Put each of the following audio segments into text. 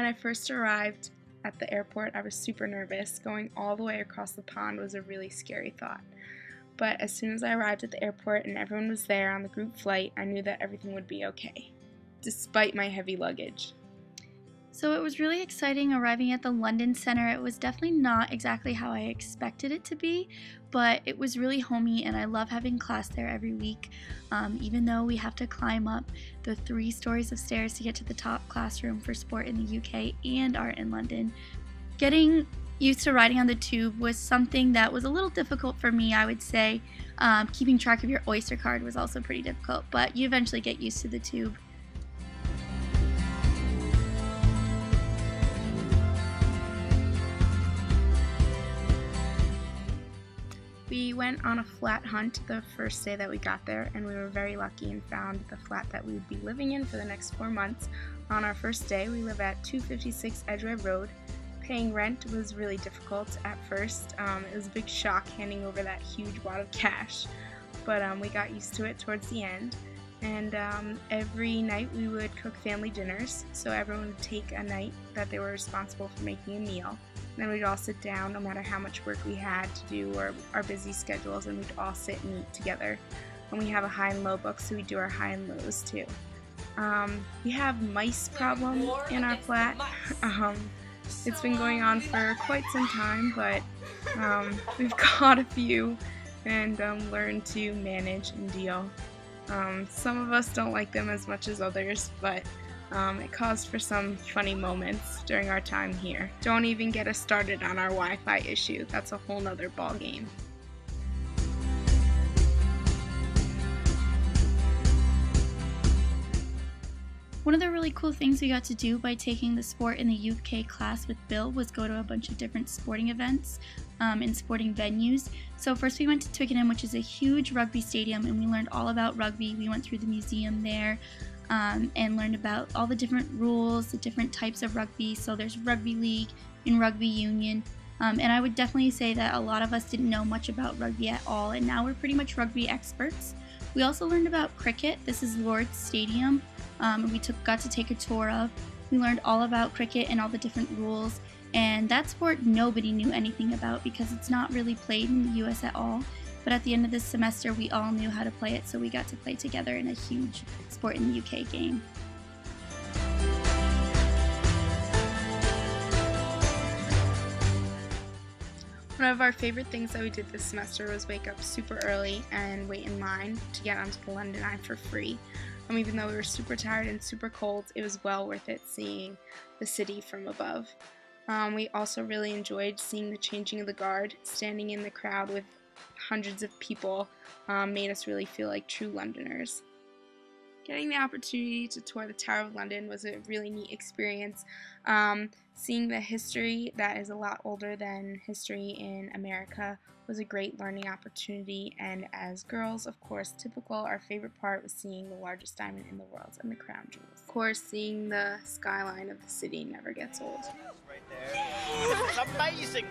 When I first arrived at the airport, I was super nervous. Going all the way across the pond was a really scary thought. But as soon as I arrived at the airport and everyone was there on the group flight, I knew that everything would be okay, despite my heavy luggage. So it was really exciting arriving at the London Center. It was definitely not exactly how I expected it to be, but it was really homey and I love having class there every week. Even though we have to climb up the 3 stories of stairs to get to the top classroom for sport in the UK and art in London. Getting used to riding on the tube was something that was a little difficult for me, I would say. Keeping track of your Oyster card was also pretty difficult, but you eventually get used to the tube. We went on a flat hunt the first day that we got there, and we were very lucky and found the flat that we would be living in for the next 4 months. On our first day, we live at 256 Edgware Road. Paying rent was really difficult at first. It was a big shock handing over that huge wad of cash, but we got used to it towards the end. And every night we would cook family dinners, so everyone would take a night that they were responsible for making a meal. And then we'd all sit down no matter how much work we had to do or our busy schedules, and we'd all sit and eat together. And we have a high and low book, so we do our high and lows too. We have mice problem in our flat. It's been going on for quite some time, but we've caught a few and learned to manage and deal. Some of us don't like them as much as others, but it caused for some funny moments during our time here. Don't even get us started on our Wi-Fi issue. That's a whole nother ball game. One of the really cool things we got to do by taking the sport in the UK class with Bill was go to a bunch of different sporting events and sporting venues. So first we went to Twickenham, which is a huge rugby stadium, and we learned all about rugby. We went through the museum there and learned about all the different rules, the different types of rugby. So there's rugby league and rugby union. And I would definitely say that a lot of us didn't know much about rugby at all, and now we're pretty much rugby experts. We also learned about cricket. This is Lord's Stadium. We got to take a tour of. We learned all about cricket and all the different rules, and that sport nobody knew anything about because it's not really played in the US at all. But at the end of this semester, we all knew how to play it, so we got to play together in a huge sport in the UK game. One of our favorite things that we did this semester was wake up super early and wait in line to get onto the London Eye for free. Even though we were super tired and super cold, it was well worth it seeing the city from above. We also really enjoyed seeing the changing of the guard. Standing in the crowd with hundreds of people made us really feel like true Londoners. Getting the opportunity to tour the Tower of London was a really neat experience. Seeing the history that is a lot older than history in America was a great learning opportunity, and as girls, of course, typical, our favorite part was seeing the largest diamond in the world and the crown jewels. Of course, seeing the skyline of the city never gets old. Right there. It's amazing!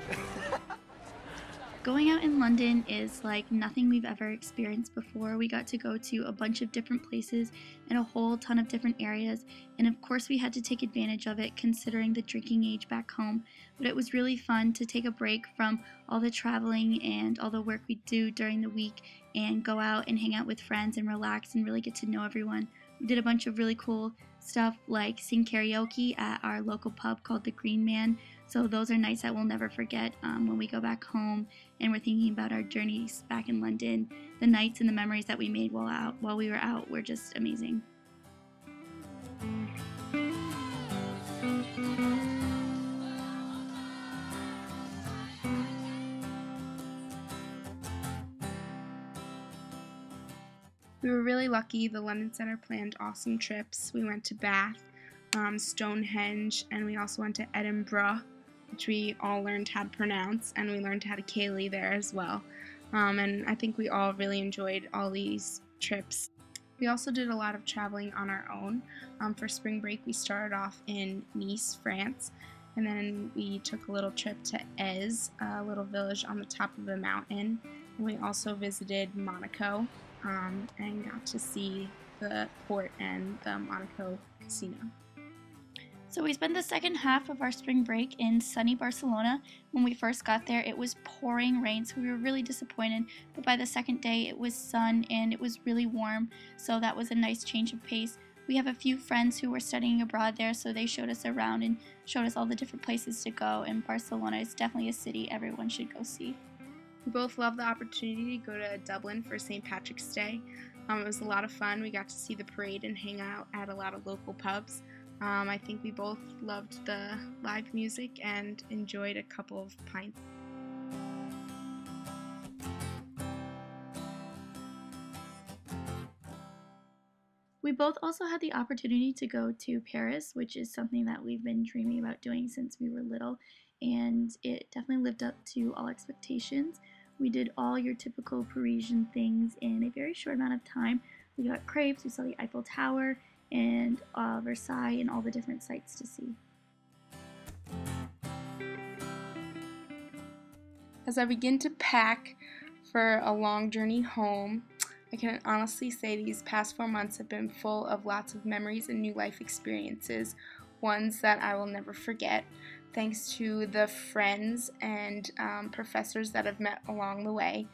Going out in London is like nothing we've ever experienced before. We got to go to a bunch of different places and a whole ton of different areas, and of course we had to take advantage of it considering the drinking age back home. But it was really fun to take a break from all the traveling and all the work we do during the week and go out and hang out with friends and relax and really get to know everyone. We did a bunch of really cool stuff like sing karaoke at our local pub called the Green Man. So those are nights that we'll never forget when we go back home and we're thinking about our journeys back in London. The nights and the memories that we made while we were out were just amazing. We were really lucky. The London Center planned awesome trips. We went to Bath, Stonehenge, and we also went to Edinburgh, which we all learned how to pronounce, and we learned how to Ceilidh there as well. And I think we all really enjoyed all these trips. We also did a lot of traveling on our own. For spring break, we started off in Nice, France, and then we took a little trip to Èze, a little village on the top of a mountain. And we also visited Monaco and got to see the port and the Monaco casino. So we spent the second half of our spring break in sunny Barcelona. When we first got there, it was pouring rain, so we were really disappointed. But by the second day, it was sun and it was really warm, so that was a nice change of pace. We have a few friends who were studying abroad there, so they showed us around and showed us all the different places to go, and Barcelona is definitely a city everyone should go see. We both loved the opportunity to go to Dublin for St. Patrick's Day. It was a lot of fun. We got to see the parade and hang out at a lot of local pubs. I think we both loved the live music and enjoyed a couple of pints. We both also had the opportunity to go to Paris, which is something that we've been dreaming about doing since we were little, and it definitely lived up to all expectations. We did all your typical Parisian things in a very short amount of time. We got crepes, we saw the Eiffel Tower, and Versailles, and all the different sights to see. As I begin to pack for a long journey home, I can honestly say these past 4 months have been full of lots of memories and new life experiences, ones that I will never forget, thanks to the friends and professors that I've met along the way.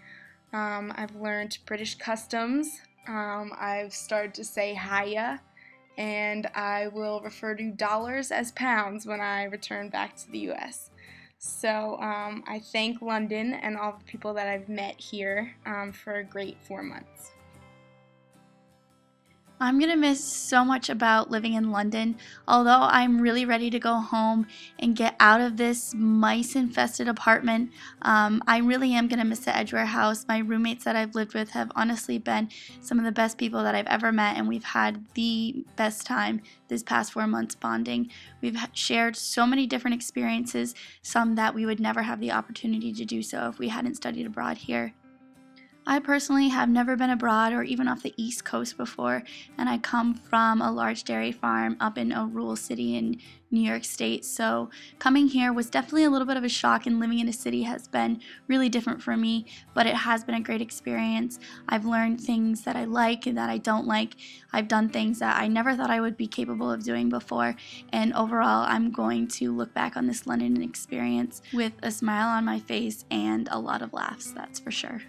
I've learned British customs, I've started to say hiya, and I will refer to dollars as pounds when I return back to the US. So I thank London and all the people that I've met here for a great 4 months. I'm going to miss so much about living in London. Although I'm really ready to go home and get out of this mice-infested apartment, I really am going to miss the Edgware house. My roommates that I've lived with have honestly been some of the best people that I've ever met, and we've had the best time this past 4 months bonding. We've shared so many different experiences, some that we would never have the opportunity to do so if we hadn't studied abroad here. I personally have never been abroad or even off the East Coast before, and I come from a large dairy farm up in a rural city in New York State, so coming here was definitely a little bit of a shock, and living in a city has been really different for me, but it has been a great experience. I've learned things that I like and that I don't like. I've done things that I never thought I would be capable of doing before, and overall I'm going to look back on this London experience with a smile on my face and a lot of laughs, that's for sure.